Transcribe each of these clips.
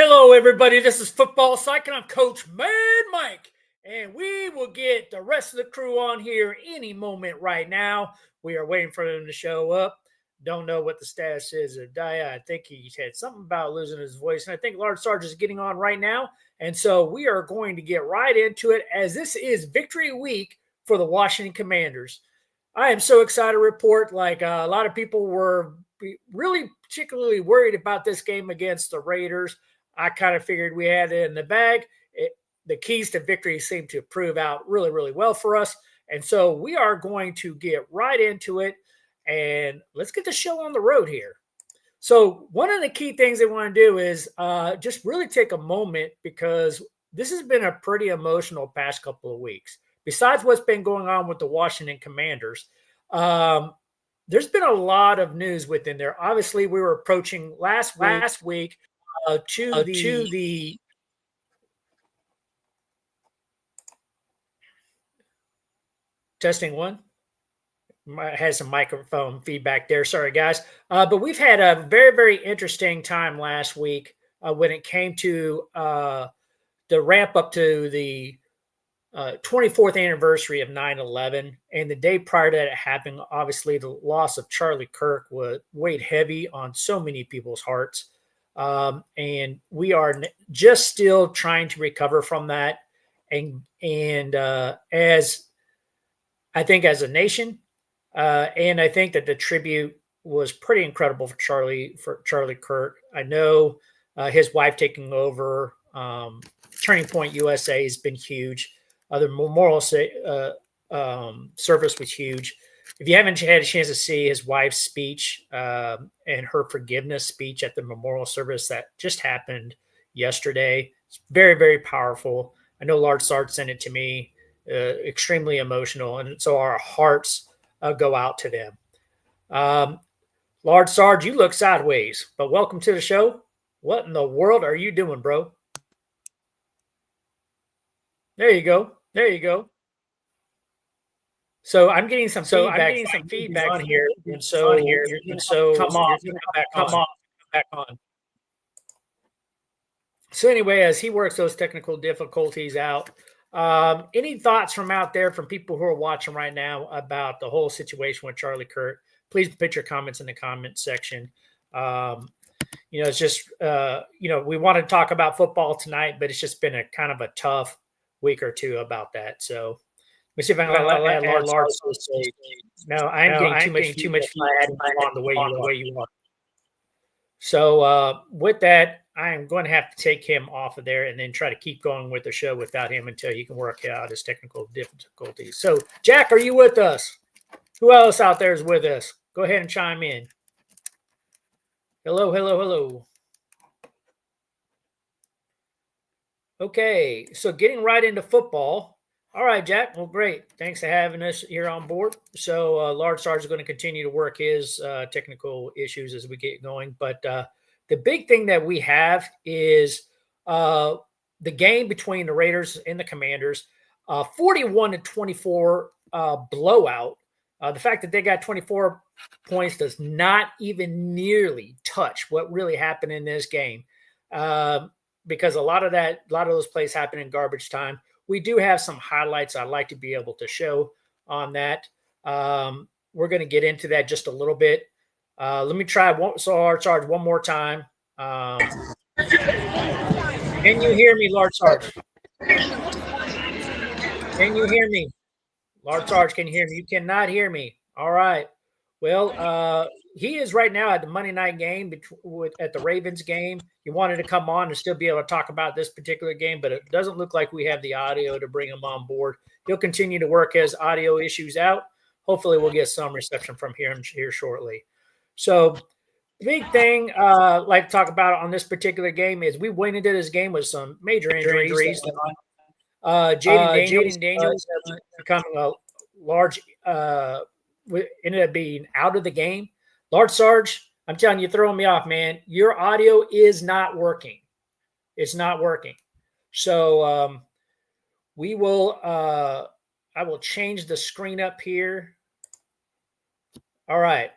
Hello, everybody. This is Football Psych, and I'm Coach Mad Mike. And we will get the rest of the crew on here any moment right now. We are waiting for them to show up. Don't know what the status is of Daya. I think he had something about losing his voice. And I think Large Sarge is getting on right now. And so we are going to get right into it, as this is victory week for the Washington Commanders. I am so excited to report. A lot of people were really particularly worried about this game against the Raiders. I kind of figured we had it in the bag. The keys to victory seem to prove out really, really well for us. And so we are going to get right into it, and let's get the show on the road here. So one of the key things I want to do is just really take a moment, because this has been a pretty emotional past couple of weeks. Besides what's been going on with the Washington Commanders, there's been a lot of news within there. Obviously, we were approaching last week to the testing one. Has some microphone feedback there. Sorry, guys. But we've had a very, very interesting time last week when it came to the ramp up to the 24th anniversary of 9/11. And the day prior to that happening, obviously, the loss of Charlie Kirk weighed heavy on so many people's hearts. And we are just still trying to recover from that. And as I think as a nation, and I think that the tribute was pretty incredible for Charlie Kirk. I know his wife taking over. Turning Point USA has been huge. The memorial service was huge. If you haven't had a chance to see his wife's speech and her forgiveness speech at the memorial service that just happened yesterday, it's very, very powerful. I know Large Sarge sent it to me. Extremely emotional, and so our hearts go out to them. Large Sarge, you look sideways, but welcome to the show. What in the world are you doing, bro? There you go. So I'm getting some feedback on here, and so come back on. So anyway, as he works those technical difficulties out, any thoughts from out there from people who are watching right now about the whole situation with Charlie Kirk? Please put your comments in the comment section. It's just we want to talk about football tonight, but it's just been a kind of a tough week or two about that. So let me see if I can let Large. No, I'm getting too much feedback on the way you are. So with that, I am going to have to take him off of there and then try to keep going with the show without him until he can work out his technical difficulties. So, Jack, are you with us? Who else out there is with us? Go ahead and chime in. Hello. Okay, so getting right into football. All right, Jack. Well, great. Thanks for having us here on board. So Large Sarge is going to continue to work his technical issues as we get going. But the big thing that we have is the game between the Raiders and the Commanders, 41-24 blowout. The fact that they got 24 points does not even nearly touch what really happened in this game, because a lot of those plays happen in garbage time. We do have some highlights I'd like to be able to show on that. We're going to get into that just a little bit. Let me try Large Sarge one more time. Can you hear me, Large Sarge? Can you hear me? Large Sarge, can you hear me? You cannot hear me. All right. Well, he is right now at the Monday night game at the Ravens game. He wanted to come on and still be able to talk about this particular game, but it doesn't look like we have the audio to bring him on board. He'll continue to work his audio issues out. Hopefully we'll get some reception from here shortly. So the big thing I'd like to talk about on this particular game is we went into this game with some major injuries. Jaden Daniels becoming a large ended up being out of the game. Large Sarge, I'm telling you, throwing me off, man. Your audio is not working. It's not working. So we will. I will change the screen up here. All right.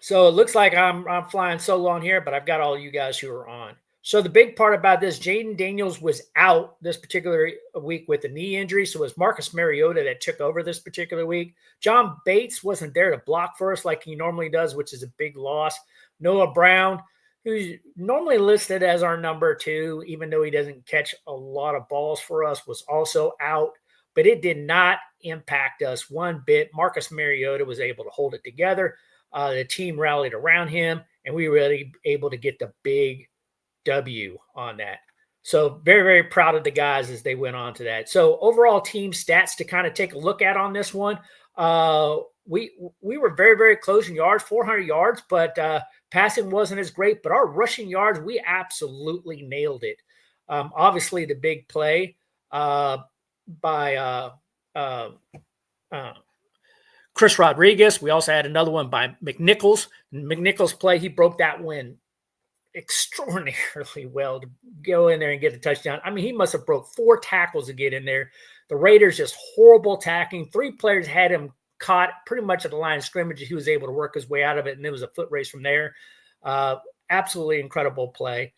So it looks like I'm flying solo on here, but I've got all you guys who are on. So the big part about this, Jaden Daniels was out this particular week with a knee injury. So it was Marcus Mariota that took over this particular week. John Bates wasn't there to block for us like he normally does, which is a big loss. Noah Brown, who's normally listed as our number 2, even though he doesn't catch a lot of balls for us, was also out. But it did not impact us one bit. Marcus Mariota was able to hold it together. The team rallied around him, and we were really able to get the big W on that. So very, very proud of the guys as they went on to that. So overall team stats to kind of take a look at on this one. We were very, very close in yards, 400 yards, but passing wasn't as great. But our rushing yards, we absolutely nailed it. Obviously, the big play by Chris Rodriguez. We also had another one by McNichols. McNichols' play, he broke that win extraordinarily well to go in there and get a touchdown. I mean, he must have broke 4 tackles to get in there. The Raiders just horrible tackling. 3 players had him caught pretty much at the line of scrimmage. He was able to work his way out of it, and it was a foot race from there. Absolutely incredible play.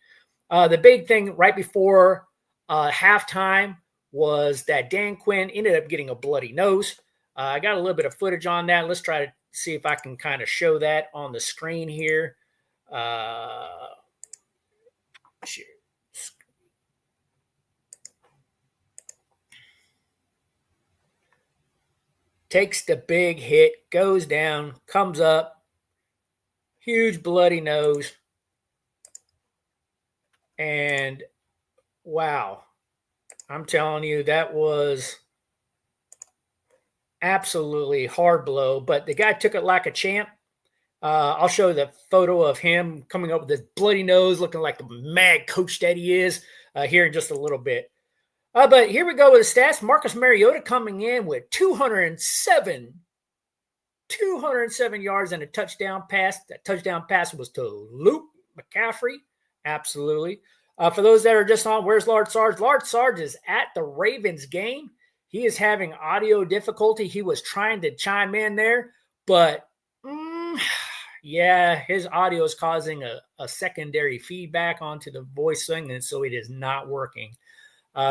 The big thing right before halftime was that Dan Quinn ended up getting a bloody nose. I got a little bit of footage on that. Let's try to see if I can kind of show that on the screen here. Takes the big hit, goes down, comes up, huge bloody nose. And wow, I'm telling you, that was absolutely hard blow, but the guy took it like a champ. I'll show the photo of him coming up with his bloody nose, looking like the mad coach that he is here in just a little bit. But here we go with the stats. Marcus Mariota coming in with 207 yards and a touchdown pass. That touchdown pass was to Luke McCaffrey. Absolutely. For those that are just on, where's Lard Sarge? Lard Sarge is at the Ravens game. He is having audio difficulty. He was trying to chime in there, but yeah, his audio is causing a secondary feedback onto the voice thing, and so it is not working.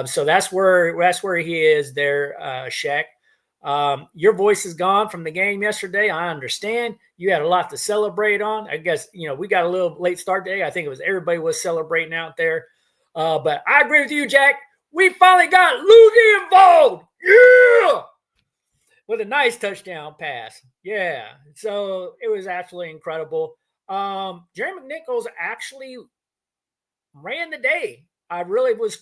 So that's where he is there, Shaq. Your voice is gone from the game yesterday. I understand you had a lot to celebrate on. I guess, we got a little late start today. I think it was everybody was celebrating out there. But I agree with you, Jack. We finally got Lugie involved. Yeah. With a nice touchdown pass. Yeah. So it was absolutely incredible. Jerry McNichols actually ran the day. I really was,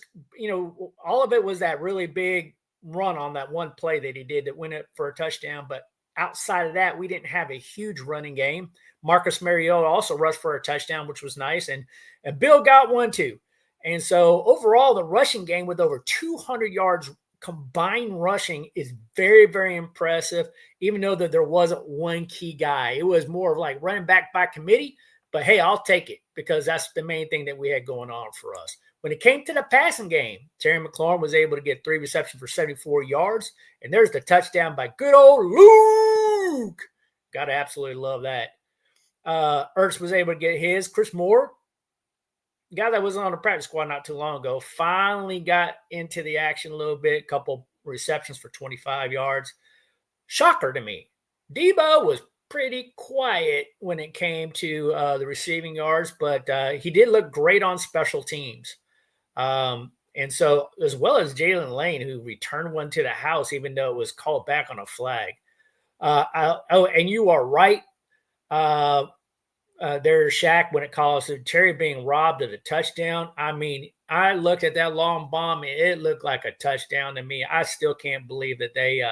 all of it was that really big run on that one play that he did that went it for a touchdown. But outside of that, we didn't have a huge running game. Marcus Mariota also rushed for a touchdown, which was nice. And Bill got one too. And so overall, the rushing game with over 200 yards combined rushing is very, very impressive, even though that there wasn't one key guy. It was more of like running back by committee. But hey, I'll take it because that's the main thing that we had going on for us. When it came to the passing game, Terry McLaurin was able to get 3 receptions for 74 yards. And there's the touchdown by good old Luke. Got to absolutely love that. Ertz was able to get his. Chris Moore, guy that was on the practice squad not too long ago, finally got into the action a little bit. A couple receptions for 25 yards. Shocker to me. Debo was pretty quiet when it came to the receiving yards, but he did look great on special teams. And so, as well as Jalen Lane, who returned one to the house, even though it was called back on a flag. And you are right. There's Shaq when it calls to Terry being robbed of the touchdown. I mean, I looked at that long bomb and it looked like a touchdown to me. I still can't believe that they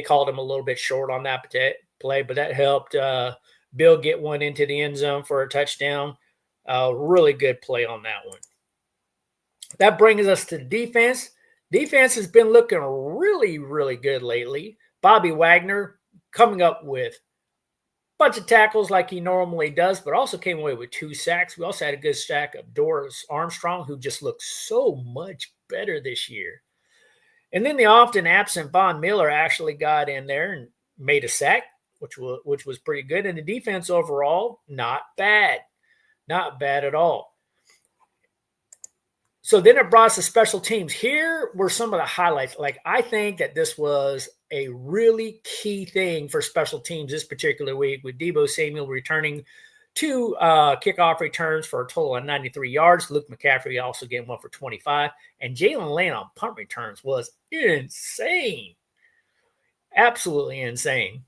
called him a little bit short on that play, but that helped Bill get one into the end zone for a touchdown. Really good play on that one. That brings us to defense. Defense has been looking really, really good lately. Bobby Wagner coming up with a bunch of tackles like he normally does, but also came away with 2 sacks. We also had a good sack of Doris Armstrong, who just looks so much better this year. And then the often absent Von Miller actually got in there and made a sack, which was pretty good. And the defense overall, not bad. Not bad at all. So then it brought us to special teams. Here were some of the highlights. Like, I think that this was a really key thing for special teams this particular week, with Deebo Samuel returning 2 kickoff returns for a total of 93 yards. Luke McCaffrey also getting 1 for 25. And Jalen Lane on punt returns was insane. Absolutely insane.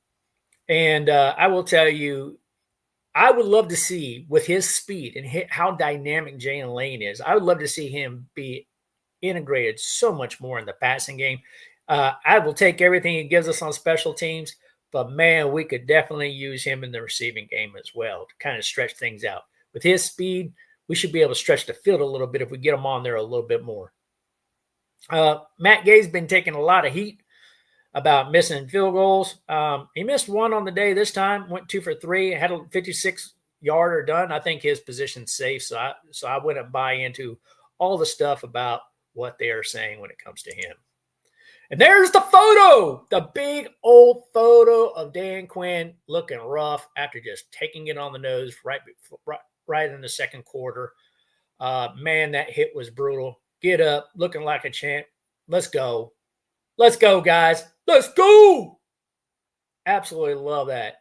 And I will tell you, I would love to see, with his speed and how dynamic Jalen Lane is, I would love to see him be integrated so much more in the passing game. I will take everything he gives us on special teams, but man, we could definitely use him in the receiving game as well to kind of stretch things out. With his speed, we should be able to stretch the field a little bit if we get him on there a little bit more. Matt Gay's been taking a lot of heat about missing field goals. He missed 1 on the day this time, went 2 for 3, had a 56-yarder done. I think his position's safe, so I wouldn't buy into all the stuff about what they are saying when it comes to him. And there's the photo, the big old photo of Dan Quinn looking rough after just taking it on the nose right in the second quarter. Man, that hit was brutal. Get up, looking like a champ. Let's go. Let's go, guys. Let's go. Absolutely love that.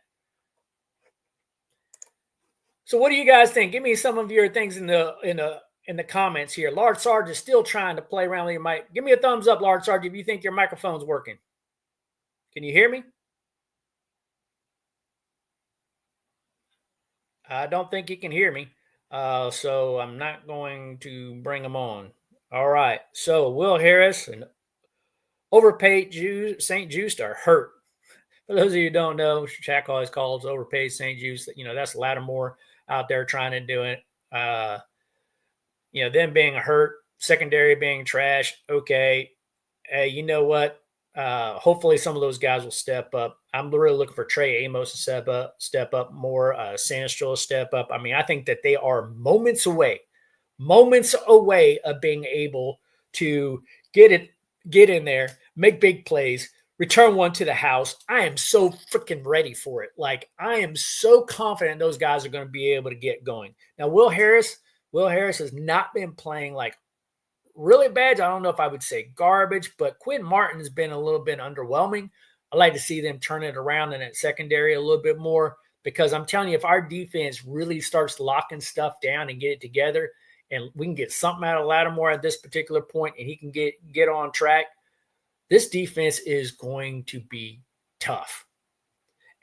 So what do you guys think? Give me some of your things in the comments here. Large Sarge is still trying to play around with your mic. Give me a thumbs up, Large Sarge, if you think your microphone's working. Can you hear me? I don't think you can hear me. So I'm not going to bring him on. All right. So Will Harris and overpaid St. Just are hurt. For those of you who don't know, Shaq always calls overpaid St. Just. That's Lattimore out there trying to do it. Them being hurt, secondary being trash. Okay. Hey, you know what? Hopefully some of those guys will step up. I'm really looking for Trey Amos to step up more. Sandstrom to step up. I mean, I think that they are moments away of being able to get in there, make big plays, return one to the house. I am so freaking ready for it. Like, I am so confident those guys are going to be able to get going. Now, Will Harris has not been playing like really bad. I don't know if I would say garbage, but Quinn Martin's been a little bit underwhelming. I'd like to see them turn it around in that secondary a little bit more, because I'm telling you, if our defense really starts locking stuff down and get it together, and we can get something out of Lattimore at this particular point, and he can get on track, this defense is going to be tough.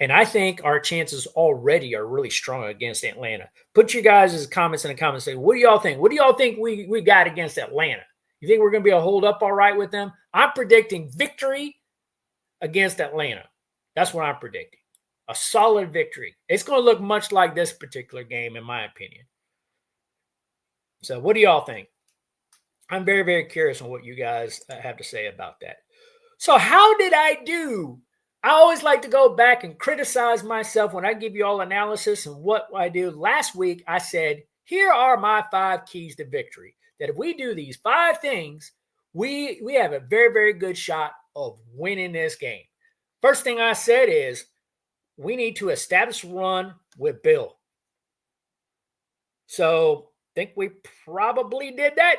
And I think our chances already are really strong against Atlanta. Put your guys' comments in the comments. Say, what do y'all think? What do y'all think we got against Atlanta? You think we're going to be able to hold up all right with them? I'm predicting victory against Atlanta. That's what I'm predicting. A solid victory. It's going to look much like this particular game, in my opinion. So what do y'all think? I'm very, very curious on what you guys have to say about that. So how did I do? I always like to go back and criticize myself when I give you all analysis and what I do. Last week, I said, here are my 5 keys to victory. That if we do these 5 things, we have a very, very good shot of winning this game. First thing I said is we need to establish a run with Bill. So I think we probably did that.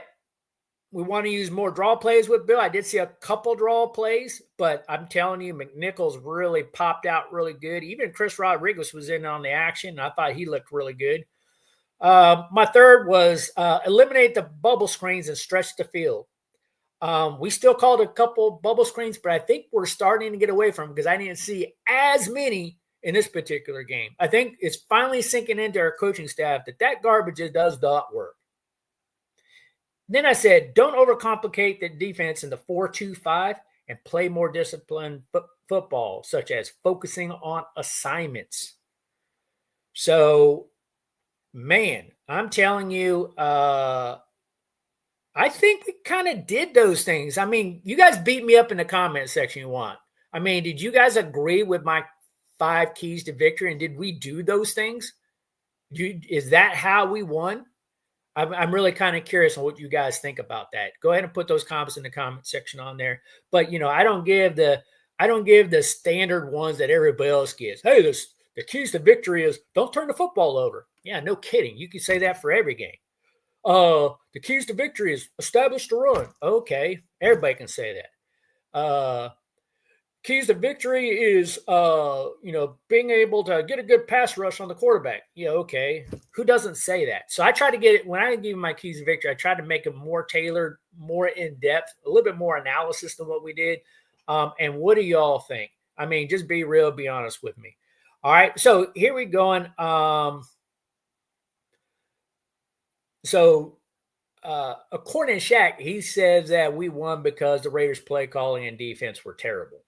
We want to use more draw plays with Bill. I did see a couple draw plays, but I'm telling you, McNichols really popped out really good. Even Chris Rodriguez was in on the action. I thought he looked really good. My third was eliminate the bubble screens and stretch the field. We still called a couple bubble screens, but I think we're starting to get away from them because I didn't see as many in this particular game. I think it's finally sinking into our coaching staff that garbage does not work. Then I said, don't overcomplicate the defense in the 4-2-5 and play more disciplined football, such as focusing on assignments. So, man, I'm telling you, I think we kind of did those things. I mean, you guys beat me up in the comment section you want. I mean, did you guys agree with my 5 keys to victory? And did we do those things? Is that how we won? I'm really kind of curious on what you guys think about that. Go ahead and put those comments in the comment section on there. But I don't give the standard ones that everybody else gives. Hey, the keys to victory is don't turn the football over. Yeah, no kidding. You can say that for every game. The keys to victory is establish the run. Okay, everybody can say that. Keys to victory is being able to get a good pass rush on the quarterback. Yeah, okay. Who doesn't say that? So I try to get it when I give my keys to victory. I try to make them more tailored, more in depth, a little bit more analysis than what we did. And what do y'all think? I mean, just be real, be honest with me. All right, so here we going. According to Shaq, he says that we won because the Raiders' play calling and defense were terrible.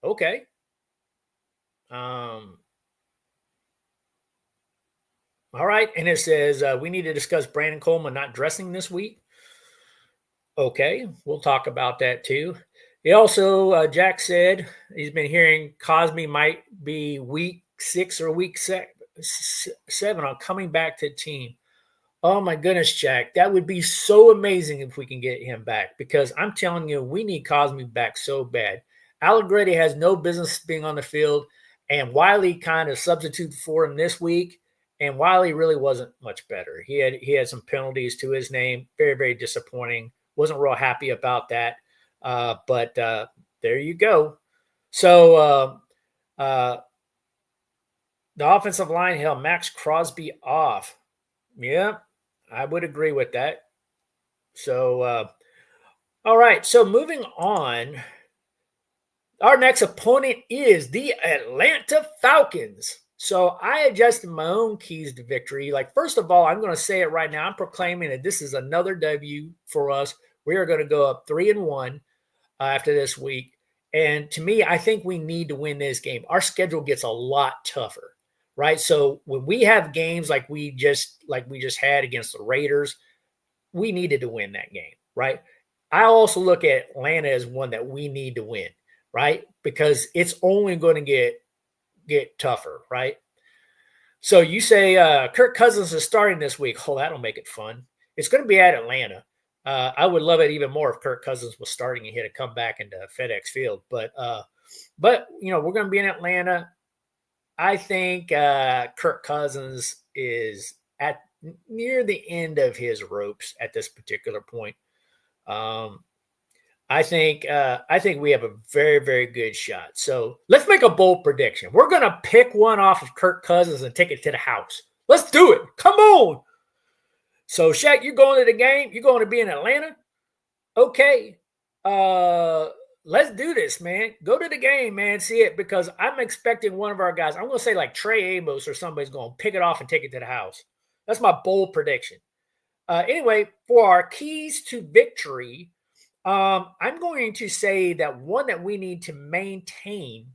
Okay. All right. And it says we need to discuss Brandon Coleman not dressing this week. Okay. We'll talk about that too. He also, Jack said he's been hearing Cosmi might be week 6 or week 7 on coming back to the team. Oh my goodness, Jack. That would be so amazing if we can get him back because I'm telling you, we need Cosmi back so bad. Allegretti has no business being on the field, and Wiley kind of substituted for him this week, and Wiley really wasn't much better. He had some penalties to his name. Very, very disappointing. Wasn't real happy about that. But there you go. So the offensive line held Max Crosby off. Yeah, I would agree with that. So, all right. So moving on, our next opponent is the Atlanta Falcons. So I adjusted my own keys to victory. Like, first of all, I'm going to say it right now. I'm proclaiming that this is another W for us. We are going to go up 3-1 after this week. And to me, I think we need to win this game. Our schedule gets a lot tougher, right? So when we have games like we just had against the Raiders, we needed to win that game, right? I also look at Atlanta as one that we need to win, right? Because it's only going to get tougher, right? So you say Kirk Cousins is starting this week. Oh, that'll make it fun. It's going to be at Atlanta. I would love it even more if Kirk Cousins was starting and he had to come back into FedEx Field. But we're going to be in Atlanta. I think Kirk Cousins is at near the end of his ropes at this particular point. I think we have a very, very good shot. So let's make a bold prediction. We're going to pick one off of Kirk Cousins and take it to the house. Let's do it. Come on. So, Shaq, you're going to the game? You're going to be in Atlanta? Okay. Let's do this, man. Go to the game, man. See it because I'm expecting one of our guys. I'm going to say like Trey Amos or somebody's going to pick it off and take it to the house. That's my bold prediction. Anyway, for our keys to victory, I'm going to say that one that we need to maintain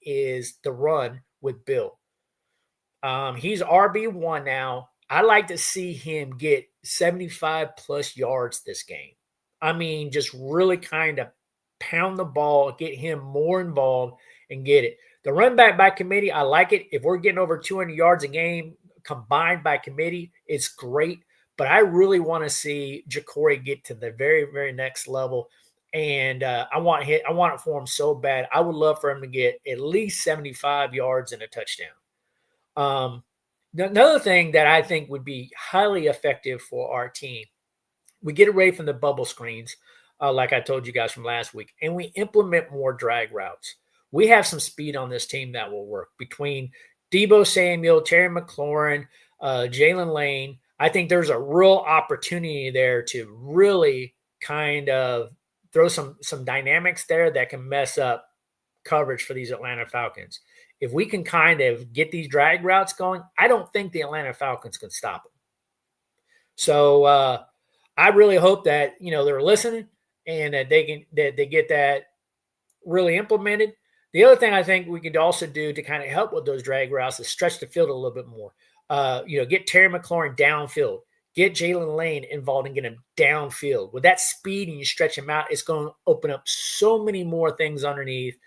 is the run with Bill. He's RB1 now. I like to see him get 75 plus yards this game. I mean, just really kind of pound the ball, get him more involved and get it. The run back by committee, I like it. If we're getting over 200 yards a game combined by committee, it's great. But I really want to see Jacory get to the very, very next level. And I want it for him so bad. I would love for him to get at least 75 yards and a touchdown. Another thing that I think would be highly effective for our team, we get away from the bubble screens, like I told you guys from last week, and we implement more drag routes. We have some speed on this team that will work between Deebo Samuel, Terry McLaurin, Jalen Lane. I think there's a real opportunity there to really kind of throw some dynamics there that can mess up coverage for these Atlanta Falcons. If we can kind of get these drag routes going, I don't think the Atlanta Falcons can stop them. So I really hope that they're listening and that they get that really implemented. The other thing I think we could also do to kind of help with those drag routes is stretch the field a little bit more. Get Terry McLaurin downfield, get Jalen Lane involved and get him downfield. With that speed and you stretch him out, it's going to open up so many more things underneath.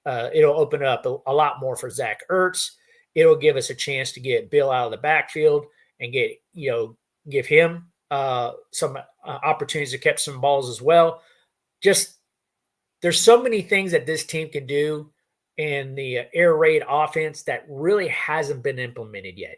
It'll open up a lot more for Zach Ertz. It'll give us a chance to get Bill out of the backfield and give him some opportunities to catch some balls as well. Just there's so many things that this team can do in the air raid offense that really hasn't been implemented yet.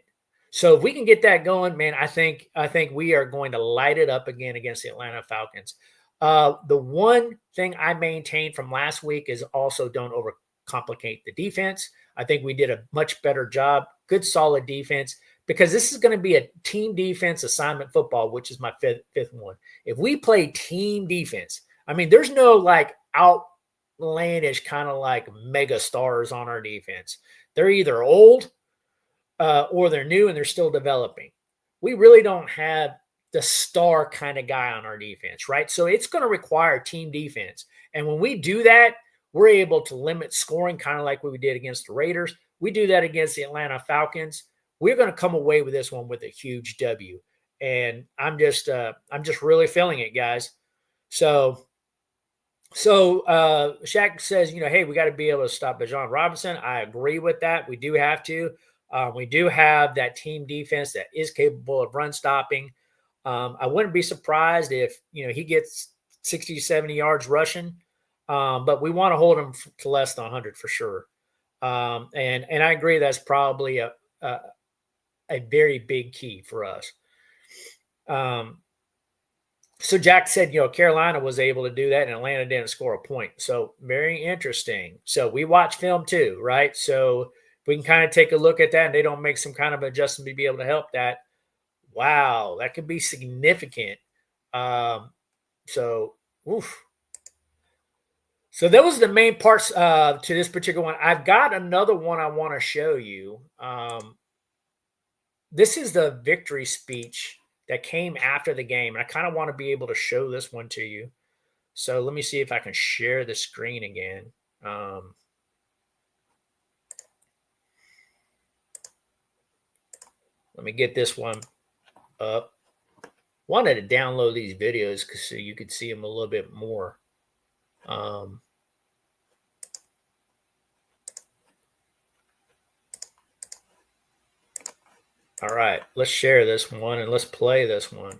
So if we can get that going, man, I think we are going to light it up again against the Atlanta Falcons. The one thing I maintained from last week is also don't overcomplicate the defense. I think we did a much better job. Good, solid defense, because this is going to be a team defense assignment football, which is my fifth one. If we play team defense, I mean, there's no like outlandish kind of like mega stars on our defense. They're either old or they're new and they're still developing. We really don't have the star kind of guy on our defense, right? So it's going to require team defense. And when we do that, we're able to limit scoring, kind of like what we did against the Raiders. We do that against the Atlanta Falcons. We're going to come away with this one with a huge W. And I'm just really feeling it, guys. So Shaq says, hey, we got to be able to stop Bijan Robinson. I agree with that. We do have to. We do have that team defense that is capable of run stopping. I wouldn't be surprised if, he gets 60, 70 yards rushing, but we want to hold him to less than 100 for sure. And I agree that's probably a very big key for us. So Jack said, Carolina was able to do that and Atlanta didn't score a point. So very interesting. So we watch film too, right? So we can kind of take a look at that and they don't make some kind of adjustment to be able to help that. Wow, that could be significant. So that was the main parts to this particular one. I've got another one I want to show you. This is the victory speech that came after the game. And I kind of want to be able to show this one to you. So let me see if I can share the screen again. Let me get this one up. Wanted to download these videos so you could see them a little bit more. All right, let's share this one and let's play this one.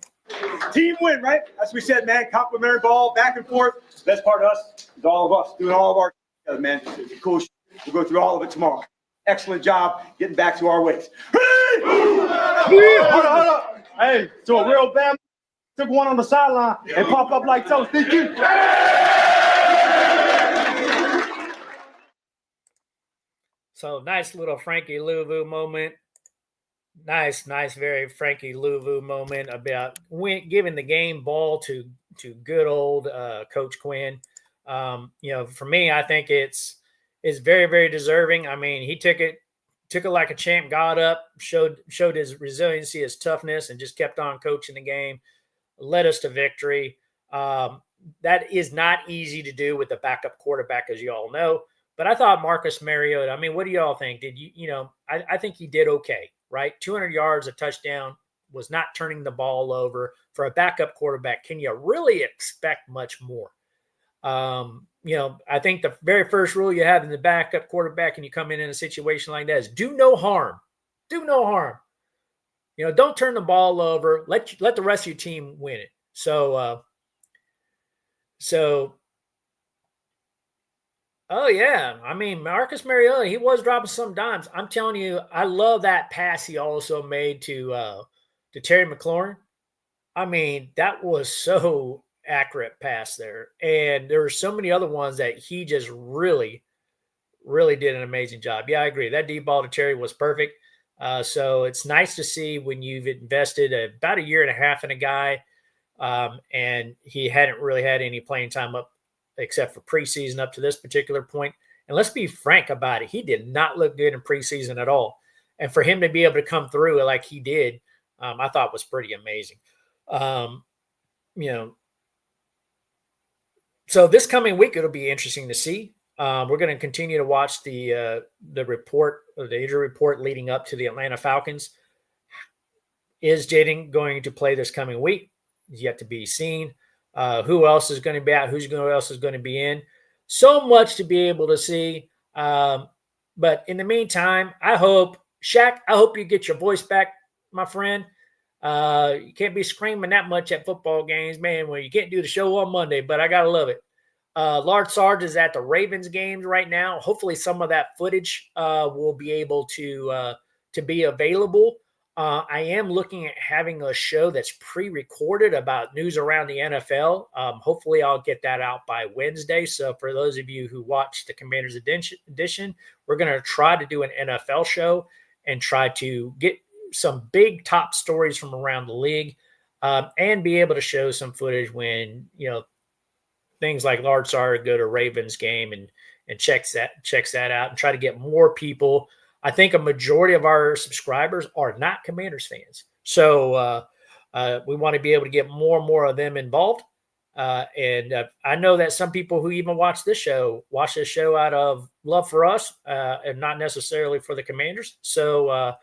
Team win, right? As we said, man, complimentary ball, back and forth. Best part of us is all of us doing all of our together, man. It's cool. We'll go through all of it tomorrow. Excellent job getting back to our ways. Hold up. Hey, so a real bam took one on the sideline and pop up like so. Sneaky. So nice little Frankie Louvu moment. Nice, very Frankie Louvu moment about giving the game ball to good old Coach Quinn. For me, I think it's very, very deserving. I mean, he took it like a champ, got up, showed his resiliency, his toughness, and just kept on coaching the game, led us to victory. That is not easy to do with a backup quarterback, as you all know. But I thought Marcus Mariota, I mean, what do you all think? Did I think he did okay, right? 200 yards, a touchdown, was not turning the ball over. For a backup quarterback, can you really expect much more? I think the very first rule you have in the backup quarterback and you come in a situation like that is do no harm. Do no harm. Don't turn the ball over. Let the rest of your team win it. Oh, yeah. I mean, Marcus Mariota, he was dropping some dimes. I'm telling you, I love that pass he also made to Terry McLaurin. I mean, that was so accurate pass there. And there were so many other ones that he just really, really did an amazing job. Yeah, I agree. That deep ball to Terry was perfect. So it's nice to see when you've invested about a year and a half in a guy and he hadn't really had any playing time up except for preseason up to this particular point. And let's be frank about it. He did not look good in preseason at all. And for him to be able to come through like he did, I thought was pretty amazing. So this coming week, it'll be interesting to see. We're going to continue to watch the report, the injury report leading up to the Atlanta Falcons. Is Jaden going to play this coming week? Is yet to be seen. Who else is going to be out? Who else is going to be in? So much to be able to see. But in the meantime, Shaq, I hope you get your voice back, my friend. You can't be screaming that much at football games, man. Well, you can't do the show on Monday, but I got to love it. Lard Sarge is at the Ravens games right now. Hopefully some of that footage will be able to be available. I am looking at having a show that's pre-recorded about news around the NFL. Hopefully, I'll get that out by Wednesday. So, for those of you who watch the Commanders edition, we're going to try to do an NFL show and try to get some big top stories from around the league, and be able to show some footage when things like Lard Sar go to Ravens game and checks that out and try to get more people. I think a majority of our subscribers are not Commanders fans. So we want to be able to get more and more of them involved. And I know that some people who even watch this show out of love for us and not necessarily for the Commanders. So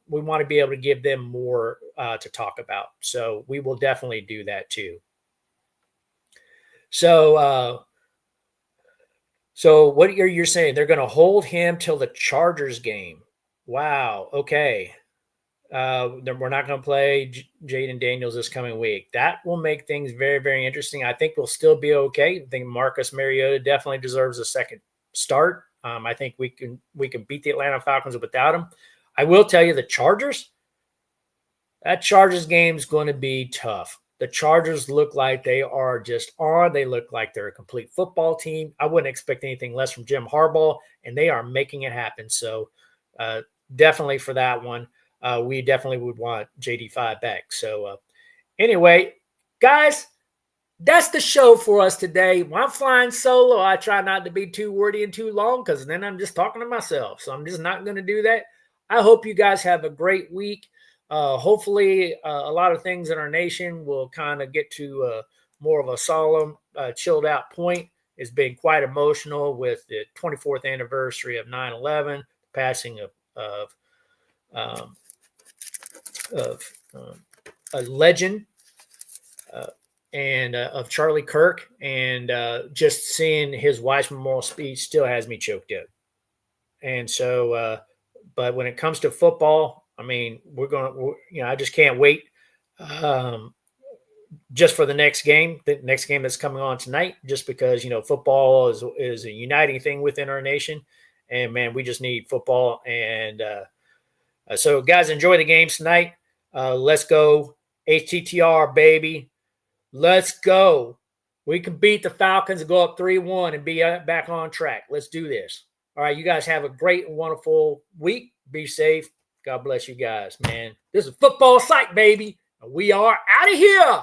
we want to be able to give them more to talk about. So we will definitely do that too. So what you're saying, they're going to hold him till the Chargers game. Wow. Okay. Then we're not going to play Jaden Daniels this coming week. That will make things very, very interesting. I think we'll still be okay. I think Marcus Mariota definitely deserves a second start. I think we can beat the Atlanta Falcons without him. I will tell you, that Chargers game is going to be tough. The Chargers look like they are just on. They look like they're a complete football team. I wouldn't expect anything less from Jim Harbaugh, and they are making it happen. So definitely for that one, we definitely would want JD5 back. So anyway, guys, that's the show for us today. When I'm flying solo, I try not to be too wordy and too long because then I'm just talking to myself. So I'm just not going to do that. I hope you guys have a great week. Hopefully, a lot of things in our nation will kind of get to more of a solemn, chilled out point. It's been quite emotional with the 24th anniversary of 9/11, passing of a legend and of Charlie Kirk, and just seeing his wife's memorial speech still has me choked up. And so, but when it comes to football, I mean, I just can't wait just for the next game that's coming on tonight, just because, football is a uniting thing within our nation. And man, we just need football. And so guys, enjoy the games tonight. Let's go HTTR, baby. Let's go. We can beat the Falcons and go up 3-1 and be back on track. Let's do this. All right, you guys have a great and wonderful week. Be safe. God bless you guys, man. This is Football Psych, baby. We are out of here.